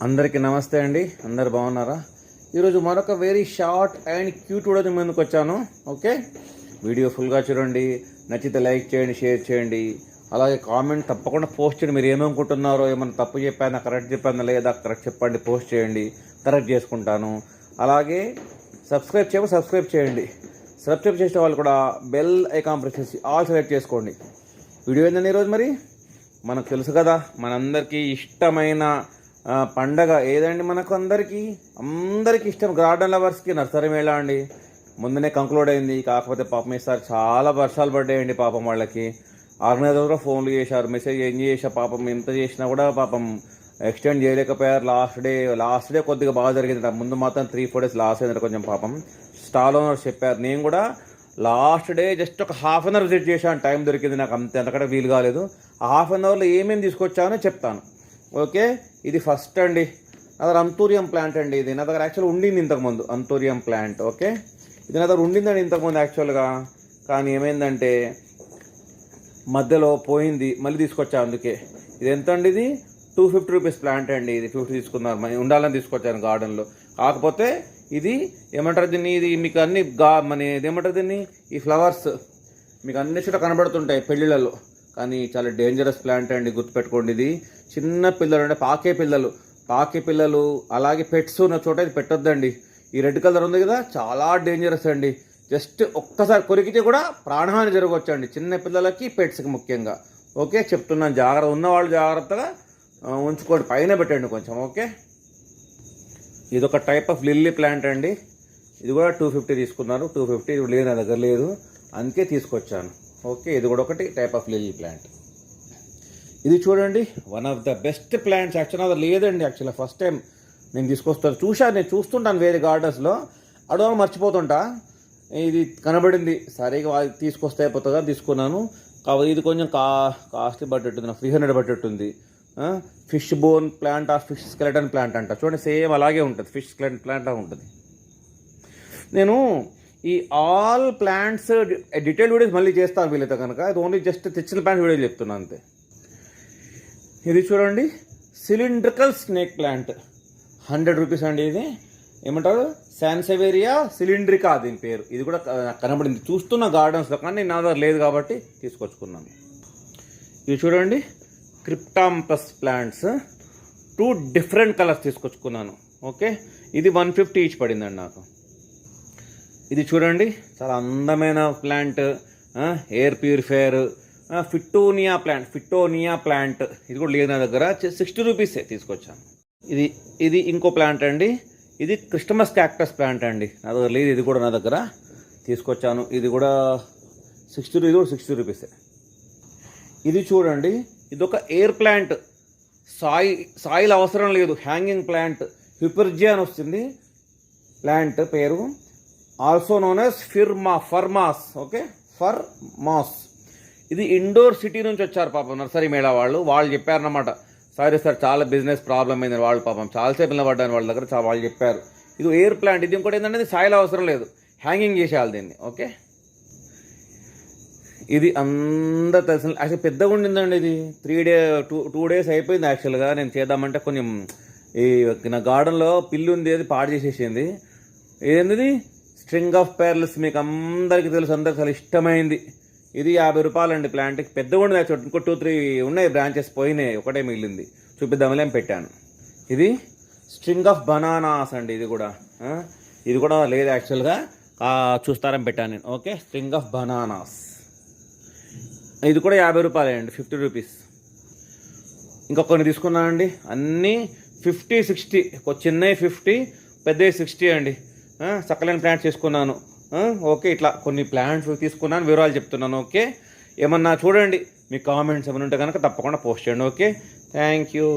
అందరికీ నమస్తే అండి. అందరు బాగున్నారా? ఈరోజు మరొక very short and cute video ముందుకు వచ్చాను. ఓకే, వీడియో ఫుల్గా చూడండి. నచ్చితే లైక్ చేయండి, షేర్ చేయండి, అలాగే కామెంట్ తప్పకుండా పోస్ట్ చేయండి. మీరు ఏమనుకుంటున్నారో, ఏమైనా తప్పు చెప్పానా, కరెక్ట్ చెప్పానా లేదా కరెక్ట్ చెప్పండి, పోస్ట్ చేయండి, కరెక్ట్ చేసుకుంటాను. అలాగే సబ్స్క్రైబ్ చేయండి. సబ్స్క్రైబ్ చేసే వాళ్ళు కూడా బెల్ ఐకాన్ ప్రెస్ చేసి ఆల్ సెలెక్ట్ చేసుకోండి. వీడియో ఏంటండి ఈరోజు? మరి మనకు తెలుసు కదా, మనందరికీ ఇష్టమైన పండగ ఏదండి? మనకు అందరికీ ఇష్టం, గార్డెన్ లవర్స్కి నర్సరీ మేళా అండి. ముందునే కంక్లూడ్ అయింది. కాకపోతే పాపం ఈసారి చాలా వర్షాలు పడ్డాయండి. పాపం వాళ్ళకి ఆర్గనైజర్ కూడా ఫోన్లు చేశారు, మెసేజ్ ఏం చేసా, పాపం ఎంత చేసినా కూడా పాపం ఎక్స్టెండ్ చేయలేకపోయారు. లాస్ట్ డే కొద్దిగా బాగా జరిగింది. ముందు మాత్రం 3-4 డేస్ లాస్ అయింది కొంచెం. పాపం స్టాల్ ఓనర్ చెప్పారు. నేను కూడా లాస్ట్ డే జస్ట్ ఒక హాఫ్ అన్ అవర్ విజిట్ చేశాను, టైం దొరికింది నాకు, అంతకంటే వీలు కాలేదు. ఆ హాఫ్ అన్ అవర్లో ఏమేమి తీసుకొచ్చానో చెప్తాను. ఓకే, ఇది ఫస్ట్ అండి. నా దగ్గర అంతూరియం ప్లాంట్ అండి. ఇది నా దగ్గర యాక్చువల్గా ఉండింది ఇంతకుముందు, అంతూరియం ప్లాంట్. ఓకే, ఇది నా దగ్గర ఉండిందండి ఇంతకుముందు యాక్చువల్గా. కానీ ఏమైందంటే మధ్యలో పోయింది, మళ్ళీ తీసుకొచ్చా. అందుకే ఇది ఎంత అండి? ఇది 250 రూపీస్ ప్లాంట్ అండి. ఇది 50 తీసుకున్నారు, ఉండాలని తీసుకొచ్చాను గార్డెన్లో. కాకపోతే ఇది ఏమంటారు దీన్ని, ఇది మీకు అన్ని ఇది ఏమంటారు దీన్ని, ఈ ఫ్లవర్స్ మీకు అన్ని చోట కనబడుతుంటాయి పెళ్ళిళ్ళలో. కానీ చాలా డేంజరస్ ప్లాంట్ అండి, గుర్తుపెట్టుకోండి. ఇది చిన్న పిల్లలు అంటే పాకే పిల్లలు అలాగే పెట్స్ ఉన్న చోట ఇది పెట్టొద్దండి. ఈ రెడ్ కలర్ ఉంది కదా, చాలా డేంజరస్ అండి. జస్ట్ ఒక్కసారి కొరికితే కూడా ప్రాణహాని జరగవచ్చండి, చిన్న పిల్లలకి, పెట్స్కి ముఖ్యంగా. ఓకే, చెప్తున్నాను, ఉన్నవాళ్ళు జాగ్రత్తగా ఉంచుకోండి, పైన పెట్టండి కొంచెం. ఓకే, ఇది ఒక టైప్ ఆఫ్ లిల్లీ ప్లాంట్ అండి. ఇది కూడా 250 తీసుకున్నారు. 250 లేదు, నా దగ్గర లేదు, అందుకే తీసుకొచ్చాను. ఓకే, ఇది కూడా ఒకటి టైప్ ఆఫ్ లిల్లీ ప్లాంట్. ఇది చూడండి, one of the best plants. యాక్చువల్గా లేదండి, యాక్చువల్గా ఫస్ట్ టైం నేను తీసుకొస్తాను. నేను చూస్తుంటాను వేరే గార్డెన్స్లో, అడవాళ్ళు మర్చిపోతుంటా. ఇది కనబడింది, సరిగా తీసుకొస్తే అయిపోతుందా తీసుకున్నాను. కాబట్టి ఇది కొంచెం కాస్ట్లీ బడ్జెట్, 300 బడ్జెట్ ఉంది. ఫిష్ బోన్ ప్లాంట్ ఆ ఫిష్ స్కెలటన్ ప్లాంట్ అంట. చూడండి, సేమ్ అలాగే ఉంటుంది, ఫిష్ స్కెలటన్ ప్లాంట్ లాగా ఉంటుంది. నేను ఈ ఆల్ ప్లాంట్స్ డీటెయిల్ వీడియోస్ మళ్ళీ చేస్తాను వీళ్ళతో కనుక. ఇది ఓన్లీ జస్ట్ తెచ్చిన ప్లాంట్ వీడియో చెప్తున్నాను అంతే. ఇది చూడండి, సిలిండ్రికల్ స్నేక్ ప్లాంట్, 100 రూపీస్ అండి. ఇది ఏమంటారు, సాన్సెవేరియా సిలిండ్రికా దీని పేరు. ఇది కూడా కనబడింది చూస్తున్న గార్డెన్స్లో, కానీ నా దగ్గర లేదు కాబట్టి తీసుకొచ్చుకున్నాను. ఇది చూడండి, క్రిప్టాంపస్ ప్లాంట్స్, 2 డిఫరెంట్ కలర్స్ తీసుకొచ్చుకున్నాను. ఓకే, ఇది 150 ఈచ్ పడిందండి నాకు. ఇది చూడండి, చాలా అందమైన ప్లాంట్, ఎయిర్ ప్యూరిఫైయర్, ఫిట్టోనియా ప్లాంట్. ఇది కూడా లేదు నా దగ్గర, 60 రూపీసే తీసుకొచ్చాను. ఇది ఇంకో ప్లాంట్ అండి. ఇది క్రిస్టమస్ క్యాక్టస్ ప్లాంట్ అండి, నా దగ్గర లేదు. ఇది కూడా నా దగ్గర తీసుకొచ్చాను. ఇది కూడా 60 రూపీసే. ఇది చూడండి, ఇది ఒక ఎయిర్ ప్లాంట్, సాయిల్ అవసరం లేదు, హ్యాంగింగ్ ప్లాంట్. హ్యూపర్జియా అని వస్తుంది ప్లాంట్ పేరు, also known as Fermat's. Okay, Fermat's. ఇది ఇండోర్ సిటీ నుంచి వచ్చారు పాపం నర్సరీ మేళా వాళ్ళు చెప్పారన్నమాట. సారీ సార్, చాలా బిజినెస్ ప్రాబ్లం అయింది వాళ్ళు, పాపం చాలాసేపు నిలబడ్డాను వాళ్ళ దగ్గర. వాళ్ళు చెప్పారు ఇది ఎయిర్ ప్లాంట్. ఇది ఇంకోటి ఏంటంటే ఇది సాయిల్ అవసరం లేదు, హ్యాంగింగ్ చేసేయాలి దీన్ని. ఓకే, ఇది అందరు తెలిసిన, యాక్చువల్ పెద్దగా ఉండిందండి. ఇది 2 డేస్ అయిపోయింది యాక్చువల్గా. నేను చేద్దామంటే కొంచెం ఈ నా గార్డెన్లో పిల్లి ఉంది, అది పాడు చేసేసింది. ఏంది, స్ట్రింగ్ ఆఫ్ పెర్ల్స్, మీకు అందరికీ తెలుసు, అందరికి చాలా ఇష్టమైంది. ఇది 50 రూపాయలండి ప్లాంట్కి. పెద్దగా ఉండదు యాక్చువల్, ఇంకో 2-3 ఉన్నాయి బ్రాంచెస్, పోయినాయి, ఒకటే మిగిలింది, చూపిద్దామని పెట్టాను. ఇది స్ట్రింగ్ ఆఫ్ బనానాస్ అండి. ఇది కూడా లేదు యాక్చువల్గా, చూస్తారని పెట్టాను నేను. Okay, string of bananas. ఇది కూడా 50 రూపాయలే అండి, 50 రూపీస్. ఇంకొకరిని తీసుకున్నానండి, అన్నీ 50-60, చిన్నవి 50, పెద్దవి 60 అండి. సకలైన ప్లాంట్స్ తీసుకున్నాను. ఓకే, ఇట్లా కొన్ని ప్లాంట్స్ తీసుకున్నాను, వివరాలు చెప్తున్నాను. ఓకే, ఏమన్నా చూడండి, మీ కామెంట్స్ ఏమైనా ఉంటే కనుక తప్పకుండా పోస్ట్ చేయండి. Okay, thank you.